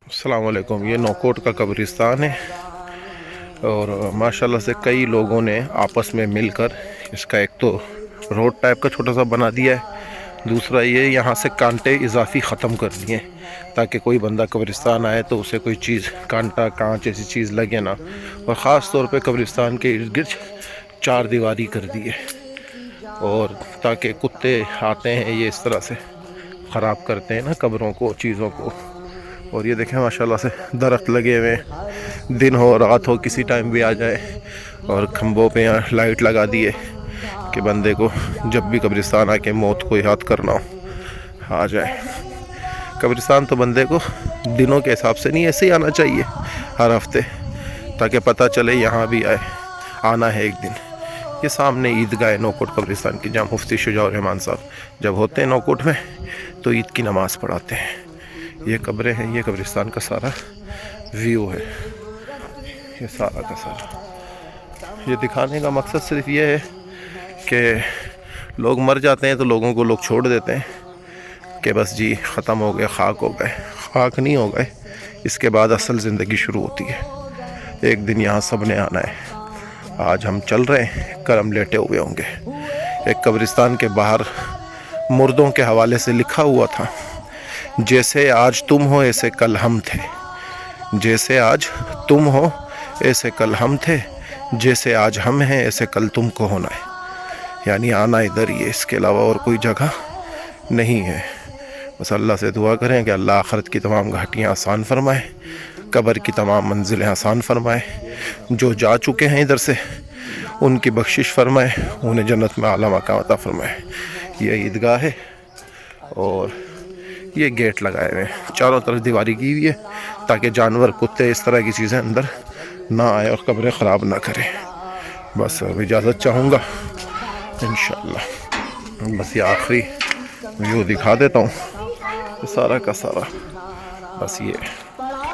السلام علیکم. یہ نوکوٹ کا قبرستان ہے اور ماشاءاللہ سے کئی لوگوں نے آپس میں مل کر اس کا ایک تو روڈ ٹائپ کا چھوٹا سا بنا دیا ہے، دوسرا یہ یہاں سے کانٹے اضافی ختم کر دیے تاکہ کوئی بندہ قبرستان آئے تو اسے کوئی چیز کانٹا کانچ ایسی چیز لگے نہ، اور خاص طور پہ قبرستان کے ارد گرد چار دیواری کر دی ہے اور تاکہ کتے آتے ہیں یہ اس طرح سے خراب کرتے ہیں نا قبروں کو چیزوں کو. اور یہ دیکھیں ماشاءاللہ سے درخت لگے ہوئے ہیں، دن ہو رات ہو کسی ٹائم بھی آ جائے، اور کھمبوں پہ یہاں لائٹ لگا دیے کہ بندے کو جب بھی قبرستان آ کے موت کو یاد کرنا ہو آ جائے. قبرستان تو بندے کو دنوں کے حساب سے نہیں ایسے ہی آنا چاہیے ہر ہفتے، تاکہ پتہ چلے یہاں بھی آنا ہے ایک دن. یہ سامنے عیدگاہ نوکوٹ قبرستان کی، جہاں مفتی شجاع الرحمان صاحب جب ہوتے ہیں نوکوٹ میں تو عید کی نماز پڑھاتے ہیں. یہ قبریں ہیں، یہ قبرستان کا سارا ویو ہے، یہ سارا کا سارا. یہ دکھانے کا مقصد صرف یہ ہے کہ لوگ مر جاتے ہیں تو لوگوں کو لوگ چھوڑ دیتے ہیں کہ بس جی ختم ہو گئے، خاک ہو گئے. خاک نہیں ہو گئے، اس کے بعد اصل زندگی شروع ہوتی ہے. ایک دن یہاں سب نے آنا ہے. آج ہم چل رہے ہیں، کل ہم لیٹے ہوئے ہوں گے. ایک قبرستان کے باہر مردوں کے حوالے سے لکھا ہوا تھا، جیسے آج تم ہو ایسے کل ہم تھے، جیسے آج تم ہو ایسے کل ہم تھے، جیسے آج ہم ہیں ایسے کل تم کو ہونا ہے. یعنی آنا ادھر ہی ہے، اس کے علاوہ اور کوئی جگہ نہیں ہے. بس اللہ سے دعا کریں کہ اللہ آخرت کی تمام گھاٹیاں آسان فرمائے، قبر کی تمام منزلیں آسان فرمائے. جو جا چکے ہیں ادھر سے ان کی بخشش فرمائے، انہیں جنت میں اعلیٰ مقام عطا فرمائے. یہ عیدگاہ ہے اور یہ گیٹ لگائے ہوئے ہیں، چاروں طرف دیواری کی ہوئی ہے تاکہ جانور کتے اس طرح کی چیزیں اندر نہ آئے اور قبریں خراب نہ کریں. بس اب اجازت چاہوں گا انشاءاللہ. بس یہ آخری ویو دکھا دیتا ہوں، سارا کا سارا بس یہ